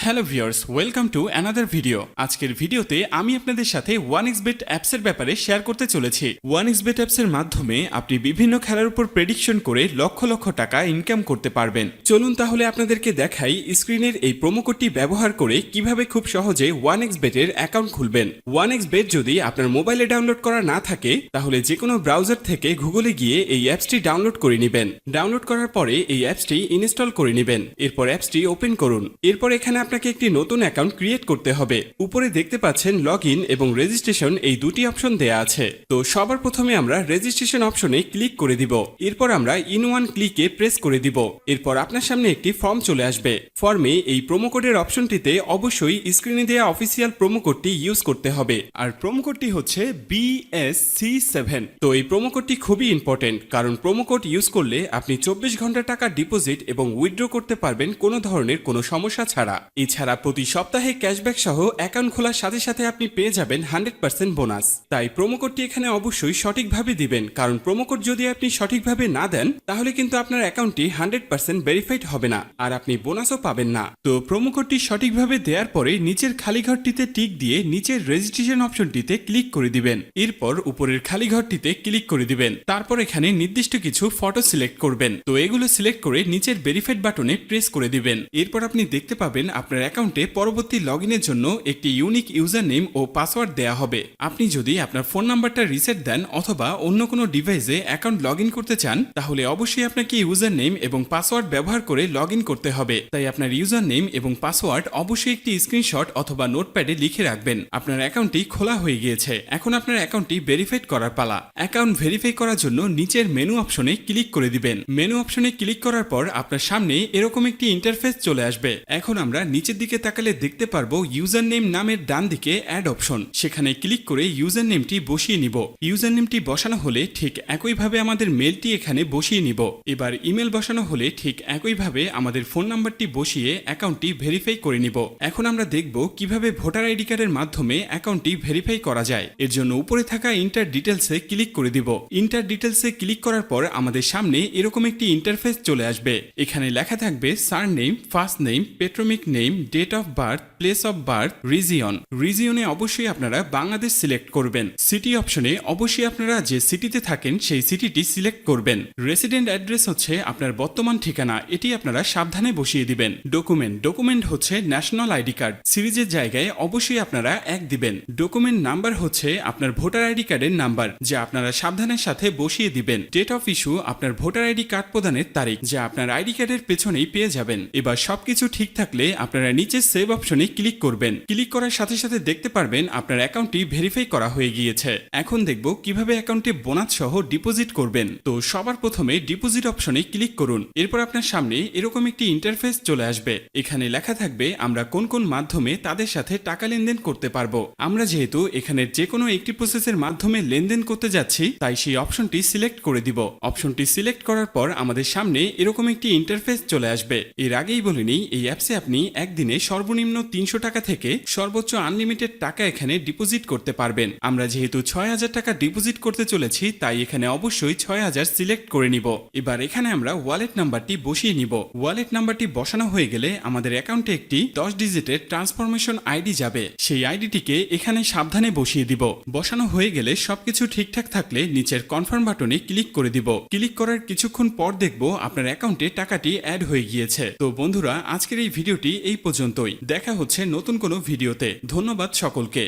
Hello viewers, welcome to another video. আজকের ভিডিওতে আমি আপনাদের সাথে 1xBet অ্যাপসের ব্যাপারে শেয়ার করতে চলেছি। 1xBet অ্যাপসের মাধ্যমে আপনি বিভিন্ন খেলার উপর প্রেডিকশন করে লক্ষ লক্ষ টাকা ইনকাম করতে পারবেন। চলুন তাহলে আপনাদেরকে দেখাই স্ক্রিনের এই প্রোমো কোডটি ব্যবহার করে কিভাবে খুব সহজে 1xBet এর অ্যাকাউন্ট খুলবেন। 1xBet যদি আপনার মোবাইলে ডাউনলোড করা না থাকে তাহলে যে কোনো ব্রাউজার থেকে গুগলে গিয়ে এই অ্যাপসটি ডাউনলোড করে নেবেন। ডাউনলোড করার পরে এই অ্যাপসটি ইনস্টল করে নেবেন। এরপর অ্যাপসটি ওপেন করুন। এরপর এখানে আপনাকে একটি নতুন অ্যাকাউন্ট ক্রিয়েট করতে হবে। উপরে দেখতে পাচ্ছেন লগইন এবং রেজিস্ট্রেশন এই দুটি অপশন দেয়া আছে। তো সবার প্রথমে আমরা রেজিস্ট্রেশন অপশনে ক্লিক করে দিব। এরপর আমরা ইন ওয়ান ক্লিকে প্রেস করে দিব। এরপর আপনার সামনে একটি ফর্ম চলে আসবে। ফর্মে এই প্রোমো কোডের অপশনটিতে অবশ্যই স্ক্রিনে দেওয়া অফিসিয়াল প্রোমো কোডটি ইউজ করতে হবে। আর প্রোমো কোডটি হচ্ছে BSC7। তো এই প্রোমো কোডটি খুবই ইম্পর্টেন্ট, কারণ প্রোমো কোড ইউজ করলে আপনি 24 ঘন্টা টাকা ডিপোজিট এবং উইথড্র করতে পারবেন কোনো ধরনের কোনো সমস্যা ছাড়া। এছাড়া প্রতি সপ্তাহে ক্যাশব্যাক সহ অ্যাকাউন্ট খোলার সাথে সাথে আপনি পেয়ে যাবেন 100% বোনাস। তাই প্রোমো কোডটি এখানে অবশ্যই সঠিকভাবে দিবেন, কারণ প্রোমো কোড যদি আপনি সঠিকভাবে না দেন তাহলে কিন্তু আপনার অ্যাকাউন্টটি 100% ভেরিফাইড হবে না আর আপনি বোনাসও পাবেন না। তো প্রোমো কোডটি সঠিকভাবে দেওয়ার পরে নিচের খালি ঘরটিতে টিক দিয়ে নিচের রেজিস্ট্রেশন অপশনটিতে ক্লিক করে দিবেন। এরপর উপরের খালি ঘরটিতে ক্লিক করে দিবেন। তারপর এখানে নির্দিষ্ট কিছু ফটো সিলেক্ট করবেন। তো এগুলো সিলেক্ট করে নিচের ভেরিফাইড বাটনে প্রেস করে দিবেন। এরপর আপনি দেখতে পাবেন আপনার অ্যাকাউন্টে পরবর্তী লগইনের জন্য একটি ইউনিক ইউজার নেম ও পাসওয়ার্ড দেয়া হবে। আপনি যদি আপনার ফোন নাম্বারটা রিসেট দেন অথবা অন্য কোনো ডিভাইসে অ্যাকাউন্ট লগইন করতে চান তাহলে অবশ্যই আপনাকে ইউজার নেম এবং পাসওয়ার্ড ব্যবহার করে লগইন করতে হবে। তাই আপনার ইউজার নেম এবং পাসওয়ার্ড অবশ্যই একটি স্ক্রিনশট অথবা নোটপ্যাডে লিখে রাখবেন। আপনার অ্যাকাউন্টটি খোলা হয়ে গিয়েছে। এখন আপনার অ্যাকাউন্টটি ভেরিফাইড করার পালা। অ্যাকাউন্ট ভেরিফাই করার জন্য নিচের মেনু অপশনে ক্লিক করে দিবেন। মেনু অপশনে ক্লিক করার পর আপনার সামনে এরকম একটি ইন্টারফেস চলে আসবে। এখন আমরা নিচের দিকে তাকালে দেখতে পারবো ইউজার নেম নামের ডান দিকে অ্যাড অপশন। সেখানে ক্লিক করে ইউজার নেমটি বসিয়ে নিব। ইউজার নেমটি বসানো হলে ঠিক একইভাবে আমাদের মেলটি এখানে বসিয়ে নিব। এবার ইমেল বসানো হলে ঠিক একইভাবে আমাদের ফোন নাম্বারটি বসিয়ে অ্যাকাউন্টটি ভেরিফাই করে নিব। এখন আমরা দেখব কিভাবে ভোটার আইডি কার্ডের মাধ্যমে অ্যাকাউন্টটি ভেরিফাই করা যায়। এর জন্য উপরে থাকা ইন্টার ডিটেলসে ক্লিক করে দিব। ইন্টার ডিটেলসে ক্লিক করার পর আমাদের সামনে এরকম একটি ইন্টারফেস চলে আসবে। এখানে লেখা থাকবে surname, first name, patronymic name, date of birth, place of birth, region. রিজিয়নে অবশ্যই আপনারা বাংলাদেশ সিলেক্ট করবেন। সিটি অপশনে অবশ্যই আপনারা যে সিটিতে থাকেন সেই সিটিটি সিলেক্ট করবেন। রেসিডেন্ট অ্যাড্রেস হচ্ছে আপনার বর্তমান ঠিকানা, এটি আপনারা সাবধানে বসিয়ে দিবেন। ডকুমেন্ট হচ্ছে ন্যাশনাল আইডি কার্ড। সিরিজের জায়গায় অবশ্যই আপনারা 1 দিবেন। ডকুমেন্ট নাম্বার হচ্ছে আপনার ভোটার আইডি কার্ডের নাম্বার, যা আপনারা সাবধানের সাথে বসিয়ে দিবেন। ডেট অফ ইস্যু আপনার ভোটার আইডি কার্ড প্রদানের তারিখ, যা আপনার আইডি কার্ডের পেছনেই পেয়ে যাবেন। এবার সবকিছু ঠিক থাকলে আপনারা নিচে সেভ অপশনে ক্লিক করবেন। ক্লিক করার সাথে সাথে দেখতে পারবেন আপনার অ্যাকাউন্টটি ভেরিফাই করা হয়ে গিয়েছে। এখন দেখব কিভাবে অ্যাকাউন্টে বোনাস সহ ডিপোজিট করবেন। তো সবার প্রথমে ডিপোজিট অপশনে ক্লিক করুন। এরপর আপনার সামনে এরকম একটি ইন্টারফেস চলে আসবে। এখানে লেখা থাকবে আমরা কোন কোন মাধ্যমে তাদের সাথে টাকা লেনদেন করতে পারবো। আমরা যেহেতু এখানে যে কোনো একটি প্রসেসের মাধ্যমে লেনদেন করতে যাচ্ছি তাই সেই অপশনটি সিলেক্ট করে দিব। অপশনটি সিলেক্ট করার পর আমাদের সামনে এরকম একটি ইন্টারফেস চলে আসবে। এর আগেই বলে নিই, এই অ্যাপসে আপনি একদিনে সর্বনিম্ন 300 টাকা থেকে সর্বোচ্চ আনলিমিটেড টাকা এখানে ডিপোজিট করতে পারবেন। আমরা যেহেতু 6000 টাকা ডিপোজিট করতে চলেছি তাই এখানে অবশ্যই 6000 সিলেক্ট করে নিব। এবার এখানে আমরা ওয়ালেট নাম্বারটি বসিয়ে নিব। ওয়ালেট নাম্বারটি বসানো হয়ে গেলে আমাদের অ্যাকাউন্টে একটি 10 ডিজিটের ট্রান্সফরমেশন আইডি যাবে। সেই আইডিটিকে এখানে সাবধানে বসিয়ে দিব। বসানো হয়ে গেলে সবকিছু ঠিকঠাক থাকলে নিচের কনফার্ম বাটনে ক্লিক করে দিব। ক্লিক করার কিছুক্ষণ পর দেখব আপনার অ্যাকাউন্টে টাকাটি অ্যাড হয়ে গিয়েছে। তো বন্ধুরা, আজকের এই ভিডিওটি এই পর্যন্তই। দেখা হচ্ছে নতুন কোনো ভিডিওতে। ধন্যবাদ সকলকে।